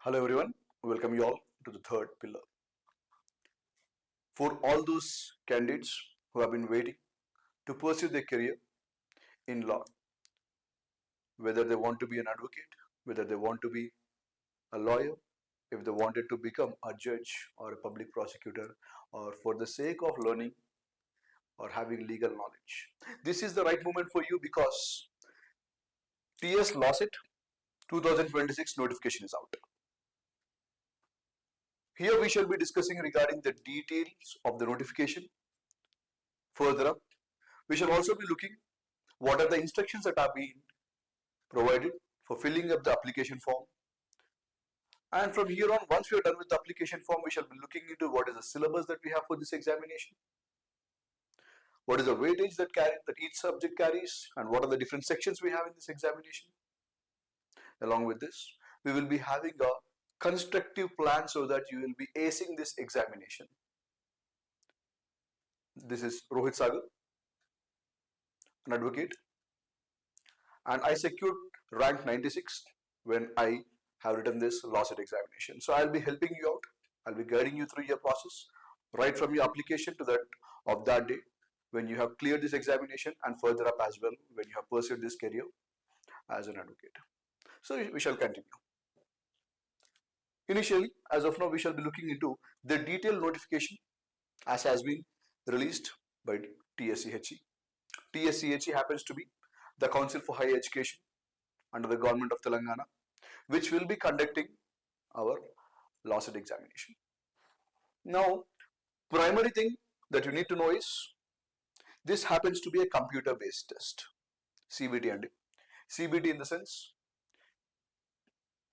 Hello everyone, welcome you all to the third pillar. For all those candidates who have been waiting to pursue their career in law, whether they want to be an advocate, whether they want to be a lawyer, if they wanted to become a judge or a public prosecutor, or for the sake of learning or having legal knowledge, this is the right moment for you because TS LAWCET 2026 notification is out. Here we shall be discussing regarding the details of the notification. Further up, we shall also be looking what are the instructions that are being provided for filling up the application form. And from here on, once we are done with the application form, we shall be looking into what is the syllabus that we have for this examination, what is the weightage that each subject carries, and what are the different sections we have in this examination. Along with this, we will be having a constructive plan so that you will be acing this examination. This is Rohit Sagar, an advocate, and I secured rank 96 when I have written this LAWCET examination. So I'll be helping you out. I'll be guiding you through your process, right from your application to that of that day when you have cleared this examination, and further up as well when you have pursued this career as an advocate. So we shall continue. Initially, as of now, we shall be looking into the detailed notification as has been released by TSCHE. TSCHE happens to be the Council for Higher Education under the government of Telangana, which will be conducting our LAWCET examination. Now, primary thing that you need to know is this happens to be a computer-based test, CBT and CBT in the sense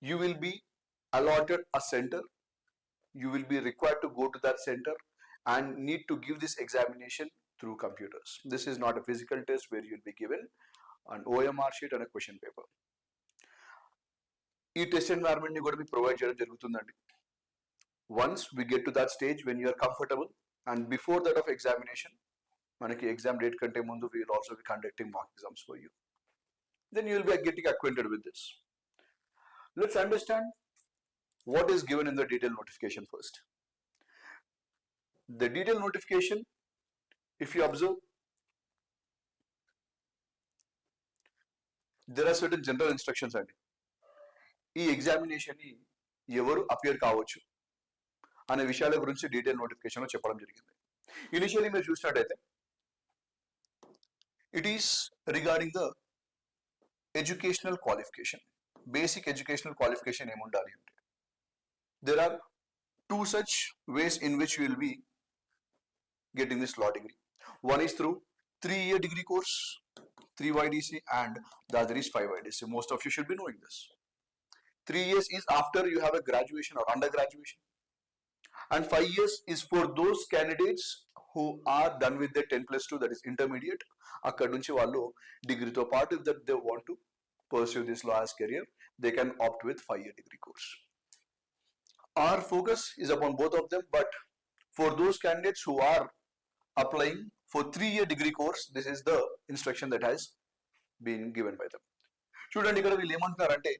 you will be allotted a center, you will be required to go to that center and need to give this examination through computers. This is not a physical test where you will be given an OMR sheet and a question paper. ఈ test ఎన్వైరన్మెంట్ని కూడా మీకు provide చేయడం జరుగుతుందండి. Once we get to that stage when you're comfortable and before that of examination మనకి exam date కంటే ముందు we will also be conducting mock exams for you. Then you will be getting acquainted with this. Let's understand what is given in the detailed notification first. The detailed notification, if you observe, there are certain general instructions అండి. ఈ ఎగ్జామినేషన్ని ఎవరు appear కావచ్చు అనే విషయాల గురించి detail నోటిఫికేషన్లో చెప్పడం జరిగింది. ఇనిషియలీ మీరు చూసినట్టయితే it is regarding the educational qualification. Basic educational qualification ఏముండాలి అంటే there are two such ways in which you will be getting this law degree. One is through 3-year degree course, 3YDC, and the other is 5YDC. Most of you should be knowing this. 3 years is after you have a graduation or undergraduation, and 5 years is for those candidates who are done with their 10+2, that is intermediate. Akkadi nunchi vallu degree tho paatu if that they want to pursue this law as career, they can opt with 5-year degree course. Our focus is upon both of them, but for those candidates who are applying for 3-year degree course, this is the instruction that has been given by them. చూడండి ఇక్కడ వీళ్ళు ఏమంటున్నారంటే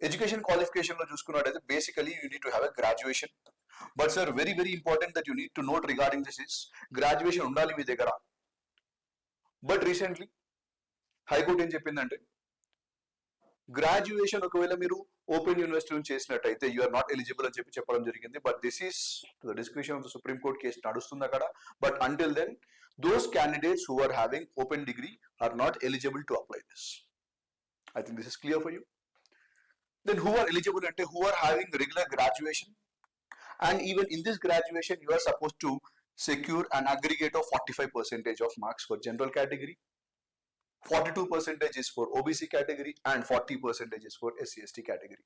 education క్వాలిఫికేషన్లో చూసుకున్నట్టయితే basically you need to have a graduation. But sir very very important that you need to note regarding this is graduation ఉండాలి మీ దగ్గర. But recently high court ఏం చెప్పిందంటే graduation ఒకవేళ మీరు ఓపెన్ యూనివర్సిటీ నుంచి చేసినట్టయితే యు ఆర్ నాట్ ఎలిజిబుల్ అని చెప్పడం జరిగింది. But this is the description of the supreme court case నడుస్తుంది అక్కడ. But until then those candidates who are having open degree are not eligible to apply this. I think this is clear for you. Then who are eligible అంటే who are having regular graduation, and even in this graduation you are suppose to secure an aggregate of 45% of marks for general category, 42% is for OBC category, and 40% is for SC/ST category.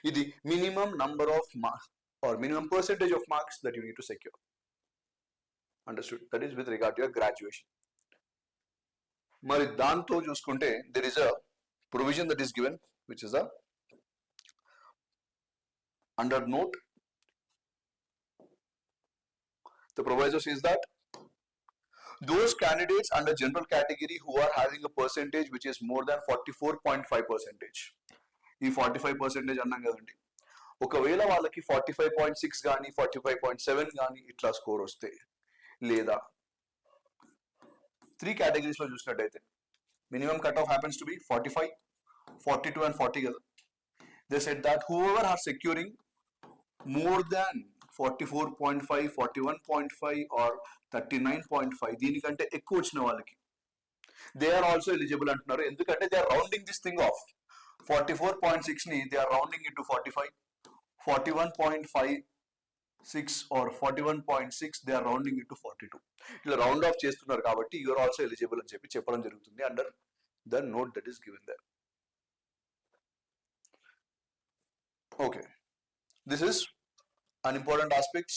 This is minimum number of marks or minimum percentage of marks that you need to secure. Understood? That is with regard to your graduation. Mari danto chuskunte there is a provision that is given which is a under note. The proviso says that those candidates under general category who are having a percentage which is more than 44.5%. ఈ 45% అన్నాం కదండి, ఒకవేళ వాళ్ళకి 45.6 కానీ 45.7 కానీ ఇట్లా score వస్తే, లేదా 3 కేటగిరీస్లో చూసినట్టయితే minimum cut off happens to be 45, 42 and 40 కదా. They said that whoever are securing more than 44.5, 41.5 or 39.5 దీనికంటే ఎక్కువ వచ్చిన వాళ్ళకి దే ఆర్ ఆల్సో ఎలిజిబుల్ అంటున్నారు. ఎందుకంటే they are rounding this thing of 44.6 ని they are rounding in to 45, 41.56 or 41.6 they are rounding in to 42. ఇలా round of చేస్తున్నారు కాబట్టి యు ఆర్ ఆల్సో ఎలిజిబుల్ అని చెప్పి చెప్పడం జరుగుతుంది under the note that is given there. Okay, this is an important aspect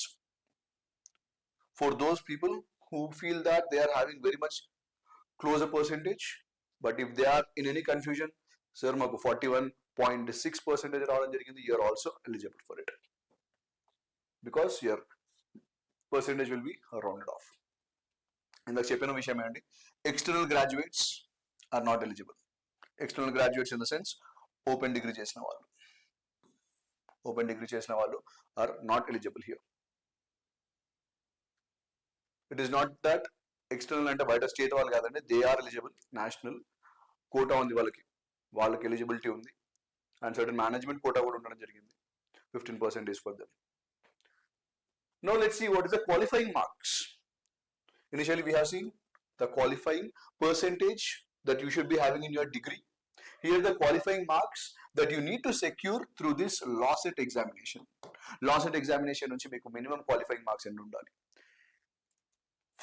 for those people who feel that they are having very much closer percentage, but if they are in any confusion, sir maku 41.6% రావడం జరిగింది, you are also eligible for it because your percentage will be rounded off. ఇందాక చెప్పిన విషయం ఏంటంటే external graduates are not eligible. External graduates in the sense open degree చేసిన వాళ్ళు, open degree చేసిన వాళ్ళు are not eligible here. It is not that external అంటే బయట స్టేట్ వాళ్ళు కాదండి, they are eligible. National quota ఉంది వాళ్ళకి ఎలిజిబిలిటీ ఉంది అండ్ సర్టన్ మేనేజ్మెంట్ కోటా కూడా ఉండడం జరిగింది, 15% for them. Now let's see what is the qualifying marks. Initially we have seen the qualifying percentage that you should be having in your degree. Here the qualifying marks that you need to secure through this LAWCET examination. LAWCET examination nunchi meeku minimum qualifying marks enni undali.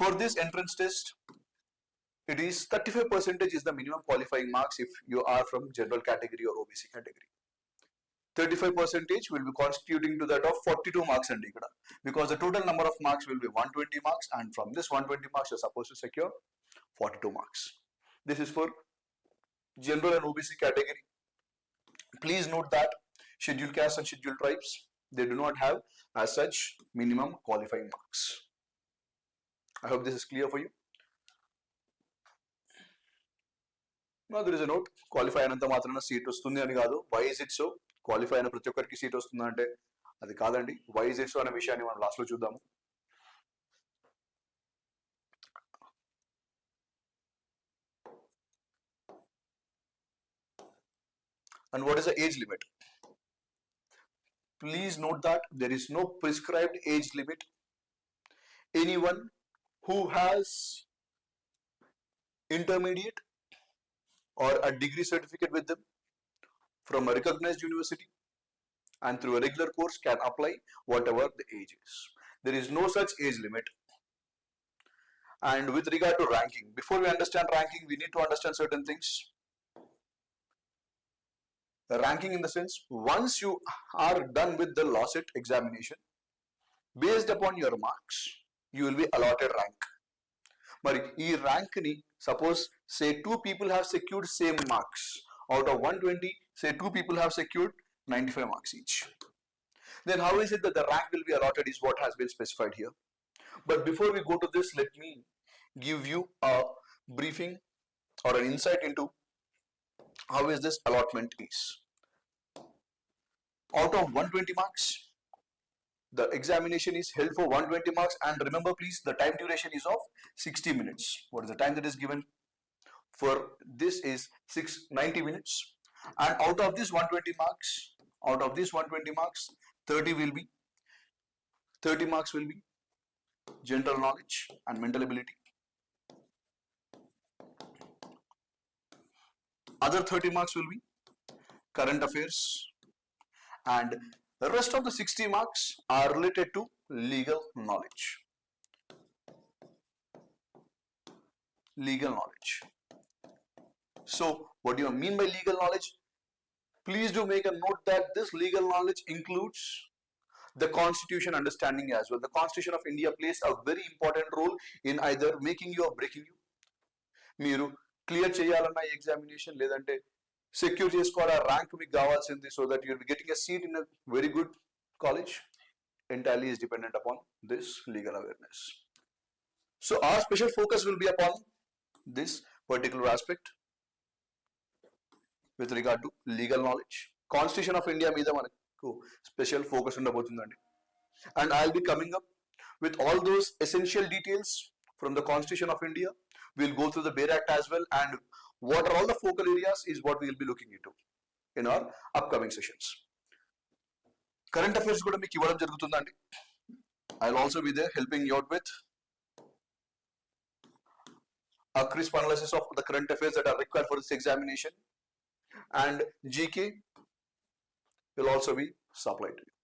For this entrance test, it is 35% is the minimum qualifying marks if you are from general category or OBC category. 35% will be constituting to that of 42 marks and ikkada, because the total number of marks will be 120 marks and from this 120 marks you are supposed to secure 42 marks. This is for general and OBC category. Please note that scheduled castes and scheduled tribes, they do not have as such minimum qualifying marks. I hope this is clear for you. Now there is a note, qualify అయినంత మాత్రాన seat వస్తుంది అని కాదు. Why is it so? Qualify అయిన ప్రతి ఒక్కరికి seat వస్తుందా అంటే అది కాదండి. Why is it so అనే విషయాన్ని మనం లాస్ట్ లో చూద్దాము. And what is the age limit? Please note that there is no prescribed age limit. Anyone who has intermediate or a degree certificate with them from a recognized university and through a regular course can apply whatever the age is. There is no such age limit. And with regard to ranking, before we understand ranking, we need to understand certain things. Ranking in the sense, once you are done with the LAWCET examination, based upon your marks, you will be allotted rank. Mari ee rank ni suppose say 2 people have secured same marks. Out of 120, say 2 people have secured 95 marks each. Then how is it that the rank will be allotted is what has been specified here. But before we go to this, let me give you a briefing or an insight into how is this allotment is. Out of 120 marks, the examination is held for 120 marks, and remember please, the time duration is of 60 minutes. What is the time that is given for this is 90 minutes. And out of this 120 marks, 30 marks will be general knowledge and mental ability. Other 30 marks will be current affairs, and the rest of the 60 marks are related to legal knowledge. Legal knowledge. So, what do you mean by legal knowledge? Please do make a note that this legal knowledge includes the constitution understanding as well. The Constitution of India plays a very important role in either making you or breaking you. మీరు clear చేయాలన్న examination లేదంటే secure చేసుకోవాలి ఆ rank మీకు కావాల్సింది, so that you'll be getting a seat in a very good college. Entirely is dependent upon this legal awareness. So our special focus will be upon this particular aspect with regard to legal knowledge. Constitution of India మీద మనకి special focus ఉండబోతుందండి. And I'll be coming up with all those essential details from the Constitution of India. We'll go through the Bear Act as well, and what are all the focal areas is what we'll be looking into in our upcoming sessions. Current affairs కూడా మీకు ఇవ్వడం జరుగుతుందండి. I'll also be there helping you out with a crisp analysis of the current affairs that are required for this examination, and GK will also be supplied to you.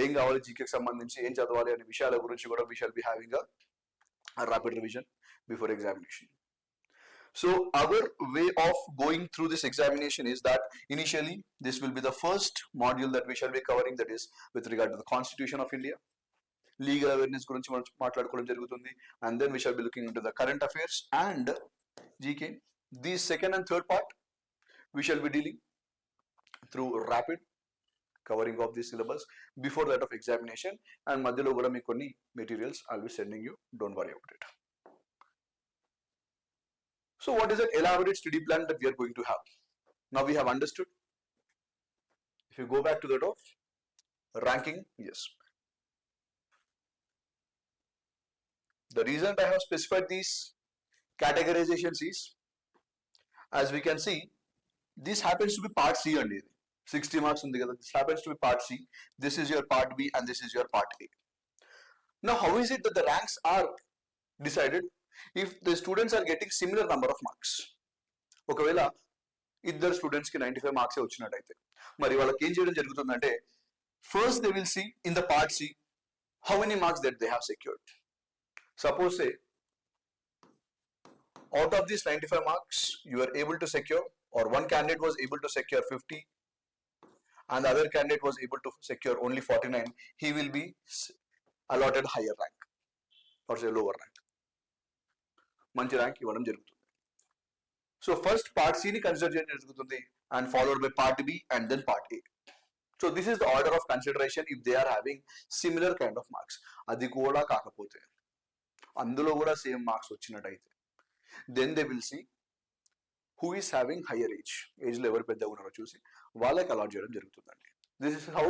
ఏం కావాలి జీకేకి సంబంధించి ఏం చదవాలి అనే విషయాల గురించి కూడా we shall be having a rapid revision before examination. So our way of going through this examination is that initially this will be the first module that we shall be covering, that is with regard to the Constitution of India. Legal awareness గురించి మనం మాట్లాడుకోవడం జరుగుతుంది, and then we shall be looking into the current affairs and GK. The second and third part we shall be dealing through rapid covering of this syllabus before that of examination, and మధ్యలో కూడా మీకు కొన్ని materials I'll be sending you, don't worry about it. So what is that elaborate study plan that we are going to have? Now we have understood. If you go back to that of ranking, yes. The reason I have specified these categorizations is, as we can see, this happens to be part C and 60 marks on the other. This happens to be part C. This is your part B and this is your part A. Now, how is it that the ranks are decided? If the students are getting similar number of marks, ఒకవేళ ఇద్దరు students కి 95 marks వచ్చినట్టయితే మరి వాళ్ళకి ఏం చేయడం జరుగుతుందంటే, first they will see in the part C how many marks that they have secured. Suppose say out of these 95 marks you are able to secure, or one candidate was able to secure 50 and the other candidate was able to secure only 49, he will be allotted higher rank or say lower rank. మంచి rank ఇవ్వడం జరుగుతుంది. So first part C ని consider చేయడం జరుగుతుంది, and followed by part B and then part A. So this is the order of consideration if they are having similar kind of marks. అది కూడా కాకపోతే అందులో కూడా సేమ్ మార్క్స్ వచ్చినట్టయితే then they will see who is having higher age. ఏజ్లో ఎవరు పెద్దగా ఉన్నారో చూసి వాళ్ళకి అలాట్ చేయడం జరుగుతుందండి. This is how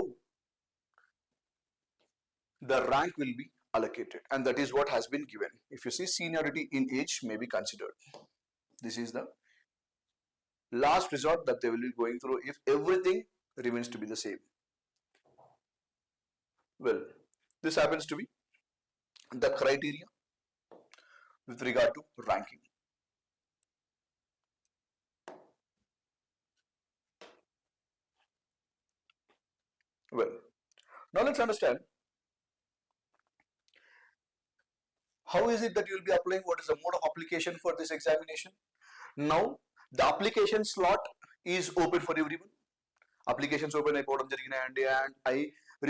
the rank will be allocated, and that is what has been given. If you see, seniority in age may be considered. This is the last resort that they will be going through if everything remains to be the same. Well, this happens to be the criteria with regard to ranking. Well, now let's understand how is it that you will be applying, what is the mode of application for this examination. Now the application slot is open for everyone. Applications open అయిపోవడం జరిగినాయండి, and I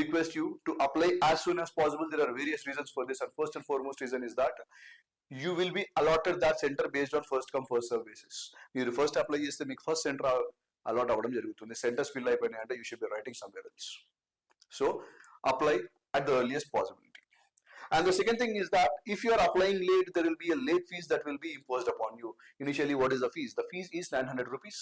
request you to apply as soon as possible. There are various reasons for this, and first and foremost reason is that you will be allotted that center based on first come first serve basis. మీరు first apply చేస్తే మీకు first centre allot అవ్వడం జరుగుతుంది. Centres fill అయిపోయినాయి అంటే you should be writing somewhere else. So apply at the earliest possibility. And the second thing is that if you are applying late, there will be a late fees that will be imposed upon you. Initially, what is the fees? The fees is 900 rupees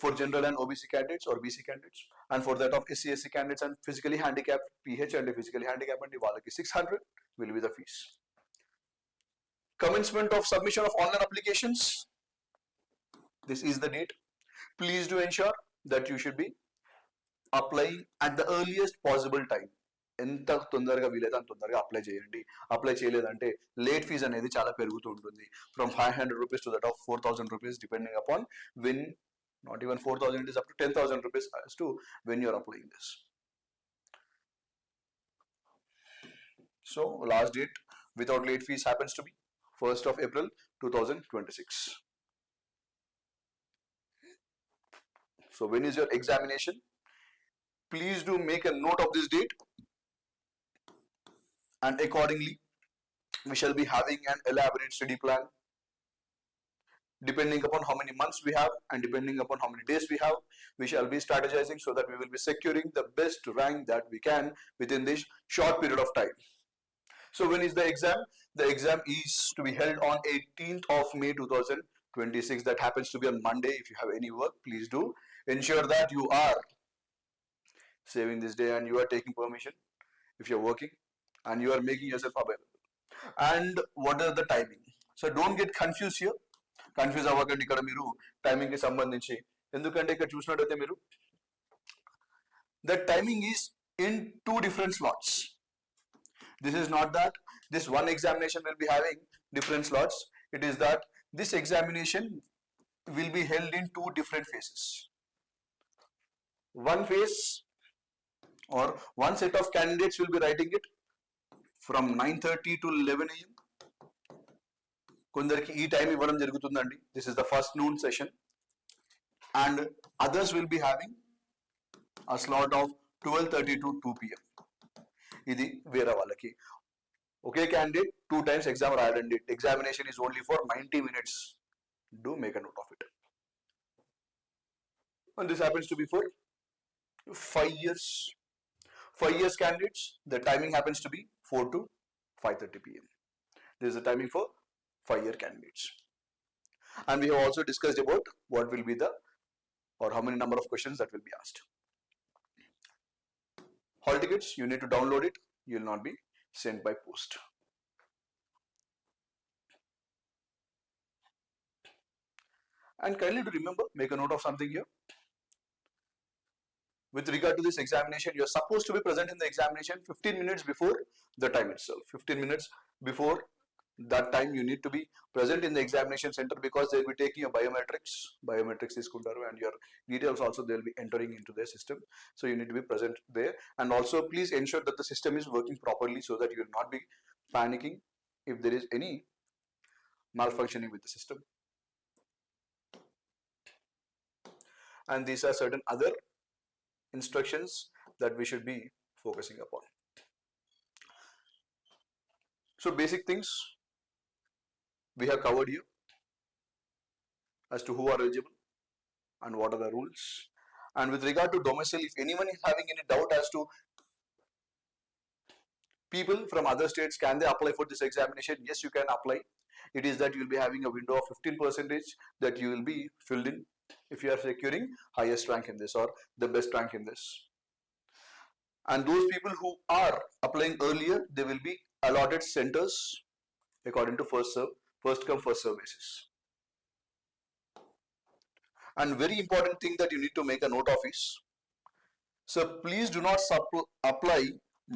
for general and OBC candidates or BC candidates, and for that of SC candidates and physically handicapped, PH and physically handicapped and వాళ్ళకి 600 will be the fees. Commencement of submission of online applications. This is the date. Please do ensure that you should be applying at the earliest possible time. ఎంత తొందరగా వీలైతే అంత తొందరగా apply చేయండి. Apply చేయలేదంటే late fees అనేది చాలా పెరుగుతూ ఉంటుంది, from 500 rupees to that of 4,000 rupees depending upon when, not even 4,000, it is up to 10,000 rupees as to when you are applying this. So last date without late fees happens to be 1st of April 2026. So when is your examination? Please do make a note of this date, and accordingly we shall be having an elaborate study plan depending upon how many months we have and depending upon how many days we have. We shall be strategizing so that we will be securing the best rank that we can within this short period of time. So when is the exam? The exam is to be held on 18th of May 2026. That happens to be on Monday. If you have any work, please do ensure that you are saving this day and you are taking permission if you're working and you are making yourself available. And what are the timing? So don't get confused here. Confuse అవ్వకండి ఇక్కడ మీరు timing కి సంబంధించి. ఎందుకంటే ఇక్కడ చూసినట్టయితే మీరు the timing is in two different slots. This is not that this one examination will be having different slots. It is that this examination will be held in two different phases. One phase or one set of candidates will be writing it from 9:30 to 11 a.m. కొందరికి ఈ time ఇవ్వడం జరుగుతుందండి. This is the first noon session and others will be having a slot of 12:30 to 2 p.m. ఇది వేరే వాళ్ళకి. ఒకే candidate 2 times exam రాయడండి. Examination is only for 90 minutes. Do make a note of it. And this happens to be for 5 years. 5 years candidates, the timing happens to be 4 to 5:30 p.m. This is the timing for 5-year candidates. And we have also discussed about what will be the or how many number of questions that will be asked. Hall tickets, you need to download it. You will not be sent by post. And kindly to remember, make a note of something here. With regard to this examination, you are supposed to be present in the examination 15 minutes before the time itself. 15 minutes before that time you need to be present in the examination center because they will be taking your biometrics తీసుకుంటారు and your details also they will be entering into their system. So you need to be present there and also please ensure that the system is working properly so that you will not be panicking if there is any malfunctioning with the system. And these are certain other instructions that we should be focusing upon. So basic things we have covered here as to who are eligible and what are the rules. And with regard to domicile, if anyone is having any doubt as to people from other states, can they apply for this examination? Yes, you can apply. It is that you will be having a window of 15% that you will be filled in if you are securing highest rank in this or the best rank in this. And those people who are applying earlier, they will be allotted centers according to first come first serve basis. And very important thing that you need to make a note of is, so please do not apply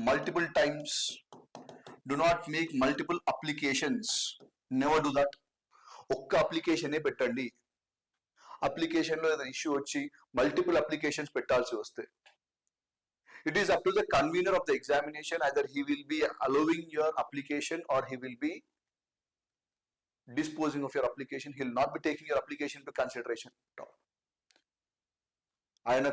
multiple times. Do not make multiple applications. Never do that. ఒక్క అప్లికేషనే పెట్టండి. అప్లికేషన్లో ఏదైనా issue వచ్చి multiple applications పెట్టాల్సి వస్తే it is up to the convener of the examination. Either he will be allowing your application or he will be disposing of your application. He will not be taking your application into consideration at all. ఆయన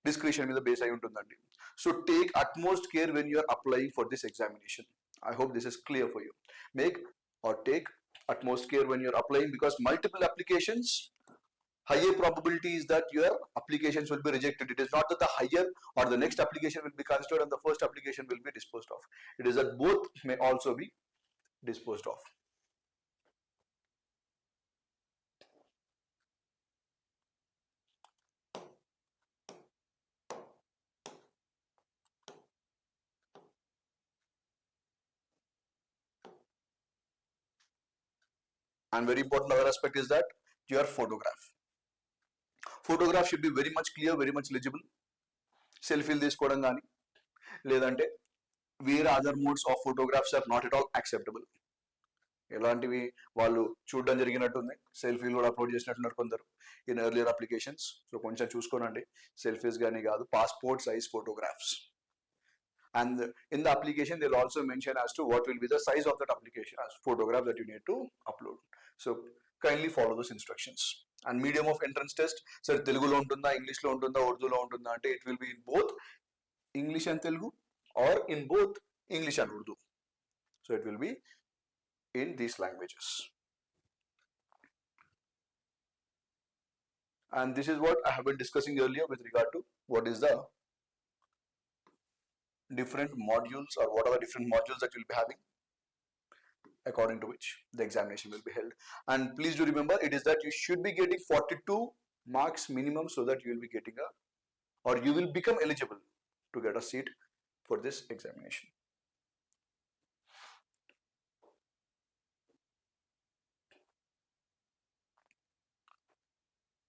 description మీద base అయి ఉంటుందండి. So take utmost care when you are applying for this examination. I hope this is clear for you. Make or take utmost care when you are applying because multiple applications, higher probability is that your applications will be rejected. It is not that the higher or the next application will be considered and the first application will be disposed of. It is that both may also be disposed of. And very important other aspect is that your photograph. Photograph should be very much clear, very much legible. సెల్ఫీలు తీసుకోవడం కానీ లేదంటే వేరే other modes of photographs are not at all acceptable. ఎలాంటివి వాళ్ళు చూడడం జరిగినట్టుంది. సెల్ఫీలు కూడా అప్లోడ్ చేసినట్టున్నారు కొందరు ఇన్ ఎర్లియర్ అప్లికేషన్స్. సో కొంచెం చూసుకోనండి. సెల్ఫీస్ కానీ కాదు, passport size photographs. And in the application, they will also mention as to what will be the size of that application as photograph that you need to upload. So kindly follow those instructions. And medium of entrance test, sir, Telugu lo untunda, English lo untunda, Urdu lo untunda ante it will be in both English and Telugu or in both English and Urdu. So it will be in these languages. And this is what I have been discussing earlier with regard to what is the different modules or what are the different modules that you will be having according to which the examination will be held. And please do remember, it is that you should be getting 42 marks minimum so that you will be getting or you will become eligible to get a seat for this examination.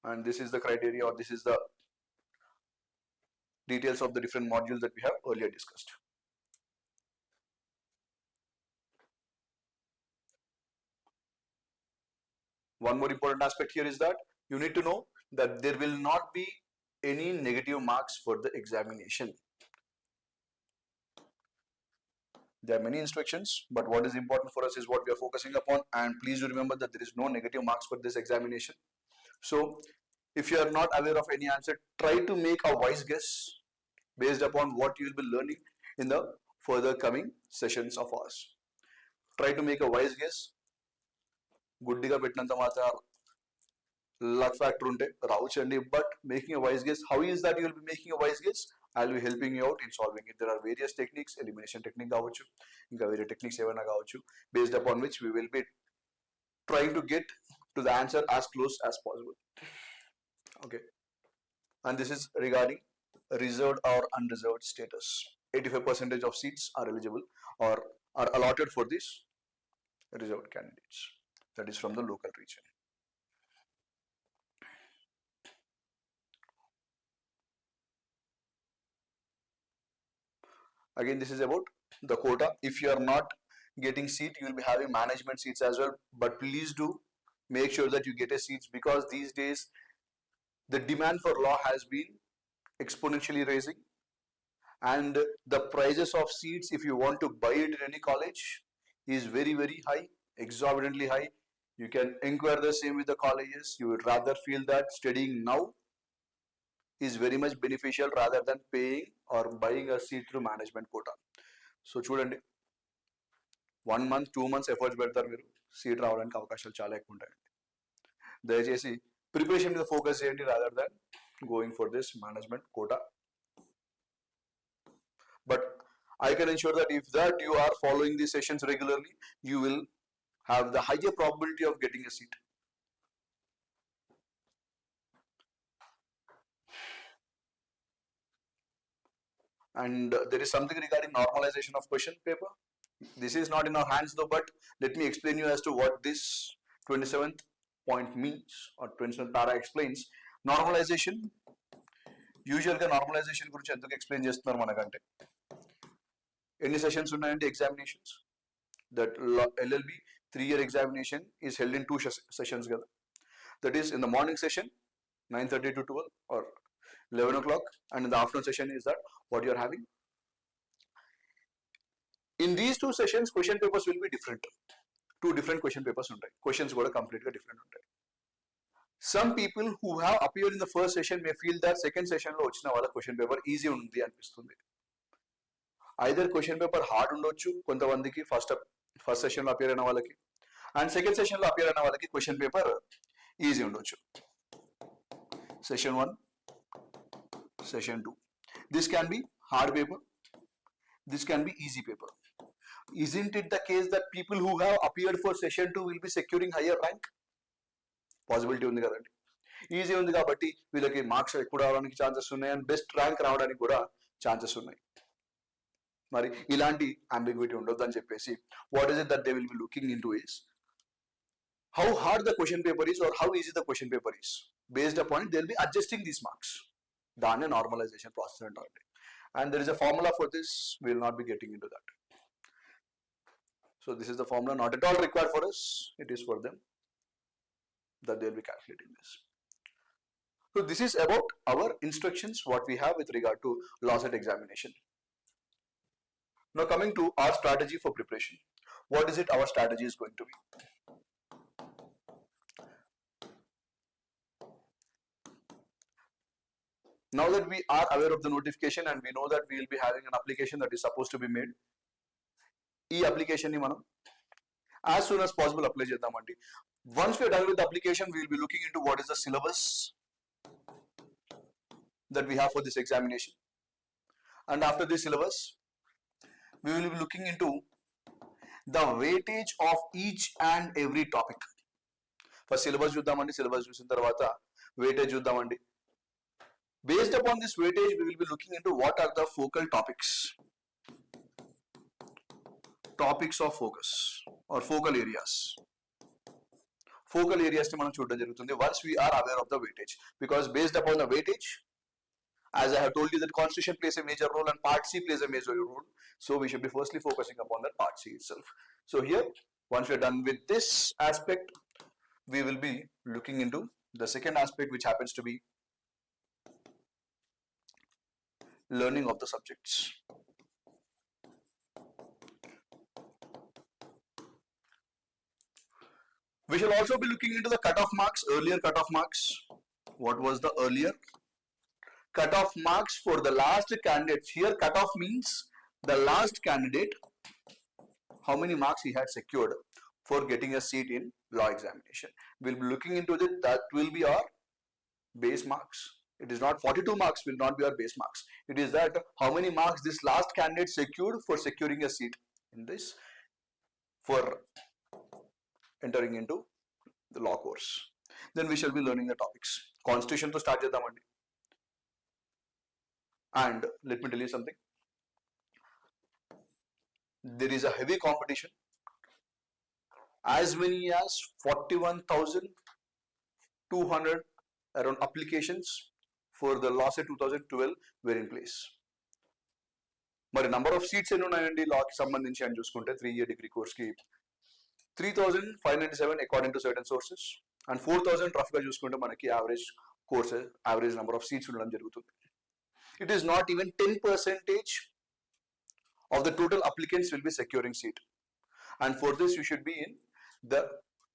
And this is the criteria, or this is the details of the different modules that we have earlier discussed. One more important aspect here is that you need to know that there will not be any negative marks for the examination. There are many instructions, but what is important for us is what we are focusing upon. And please do remember that there is no negative marks for this examination. So if you are not aware of any answer, try to make a wise guess based upon what you will be learning in the further coming sessions of ours. Try to make a wise guess. గుడ్డిగా పెట్టినంత మాత్రం luck factor ఉంటే రావచ్చండి, but making a wise guess, how is that you will be making a wise guess? I'll be helping you out in solving it. There are various techniques, elimination technique కావచ్చు, ఇంకా వేరే techniques ఏమైనా కావచ్చు, based upon which we will be trying to get to the answer as close as possible. Okay, and this is regarding reserved or unreserved status. 85% of seats are eligible or are allotted for these reserved candidates, that is from the local region. Again, this is about the quota. If you are not getting seat, you will be having management seats as well, but please do make sure that you get a seats, because these days the demand for law has been exponentially raising, and the prices of seats, if you want to buy it in any college, is very high, exorbitantly high. You can inquire the same with the colleges. You would rather feel that studying now is very much beneficial rather than paying or buying a seat through management quota. So చూడండి, 1 month 2 months efforts పెడతారు, మీరు seat రావడానికి అవకాశాలు చాలా ఎక్కువ ఉంటాయండి. దయచేసి preparation మీద ఫోకస్ చేయండి rather than going for this management quota. But I can ensure that if that you are following these sessions regularly, you will have the higher probability of getting a seat. And there is something regarding normalization of question paper. This is not in our hands though, but let me explain you as to what this 27th point means, or 27th para explains. Normalization, usual ga normalization gurinchi enduku explain chestunaru manakante, ఎన్ని sessions ఉన్నాయంటే examinations, that LLB 3-year examination is held in 2 sessions కదా. That is in the morning session 9:30 to 12 or 11 o'clock, and in the afternoon session is that what you are having. In these 2 sessions question papers will be different. 2 different question papers ఉంటాయి, questions కూడా complete గా different ఉంటాయి. Some people who have appeared in the first session may feel that second session లో వచ్చిన వాళ్ళ question paper easy ఉంది అనిపిస్తుంది. Either question paper hard ఉండొచ్చు కొంతమందికి, ఫస్ట్ సెషన్లో అపియర్ అయిన వాళ్ళకి, అండ్ సెకండ్ సెషన్లో అపియర్ అయిన వాళ్ళకి క్వశ్చన్ పేపర్ ఈజీ ఉండొచ్చు. Session 1, session 2, this can be hard paper, this can be easy paper. Isn't it the case that people who have appeared for session 2 will be securing higher rank? Possibility ఉంది కదండి. Easy ఉంది కాబట్టి వీళ్ళకి marks ఎక్కువ రావడానికి chances ఉన్నాయి, and best rank రావడానికి కూడా ఛాన్సెస్ ఉన్నాయి. మరి ఇలాంటి అంబిగ్విటీ ఉండొద్దు అని చెప్పేసి what is it that they will be looking in to is how hard the question paper is or how easy the question paper is. Based upon it they will be adjusting these marks. దాన్నే normalisation process అంటారు. And there is a formula for this, we will not be getting into that. So this is the formula, not at all required for us, it is for them that they will be calculating this. So this is about our instructions what we have with regard to LAWCET examination. Now coming to our strategy for preparation. What is it our strategy is going to be? Now that we are aware of the notification and we know that we will be having an application that is supposed to be made, ఈ application ని మనం as soon as possible apply చేద్దామండి. Once we are done with the application, we will be looking into what is the syllabus that we have for this examination, and after this syllabus we will be looking into the weightage of each and every topic. First syllabus చూద్దామండి. Syllabus చూసిన తర్వాత weightage చూద్దామండి. Based upon this weightage, we will be looking into what are the focal topics of focus or focal areas. Focal areas ని మనం చూడడం జరుగుతుంది once we are aware of the weightage, because based upon the weightage, as I have told you that constitution plays a major role and part C plays a major role, so we should be firstly focusing upon that part C itself. So here, once we are done with this aspect, we will be looking into the second aspect, which happens to be learning of the subjects. We shall also be looking into the cutoff marks, earlier cutoff marks. What was the earlier cutoff marks for the last candidates? Here cutoff means the last candidate, how many marks he had secured for getting a seat in law examination. We'll be looking into it. That will be our base marks. It is not 42 marks will not be our base marks. It is that how many marks this last candidate secured for securing a seat in this, for entering into the law course. Then we shall be learning the topics. Constitution to start chedamandi. And let me tell you something. There is a heavy competition. As many as 41,200 around applications for the LAWCET 2012 were in place. మరి number of seats ఎన్ని ఉన్నాయండి లాకి సంబంధించి అని చూసుకుంటే 3-year degree course కి 3,597 according to certain sources and 4,000 roughగా చూసుకుంటే మనకి average courses, average number of seats ఉండడం జరుగుతుంది. It is not even 10% of the total applicants will be securing seat, and for this you should be in the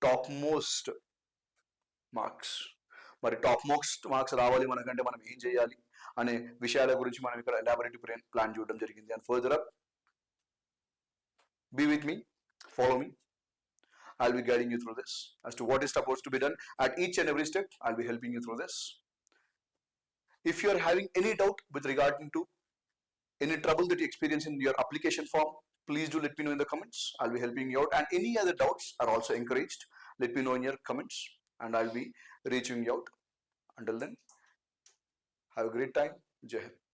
topmost marks. మరి top most marks రావాలి మనకంటే మనం ఏం చేయాలి అనే విషయాల గురించి మనం ఇక్కడ ఎలాబొరేటివ్ ప్లాన్ చూడడం జరిగింది. And further up, be with me, follow me. I'll be guiding you through this as to what is supposed to be done at each and every step. I'll be helping you through this. If you are having any doubt with regard to any trouble that you experience in your application form, please do let me know in the comments. I'll be helping you out, and any other doubts are also encouraged. Let me know in your comments and I'll be reaching you out. Until then, have a great time. Jai Hind.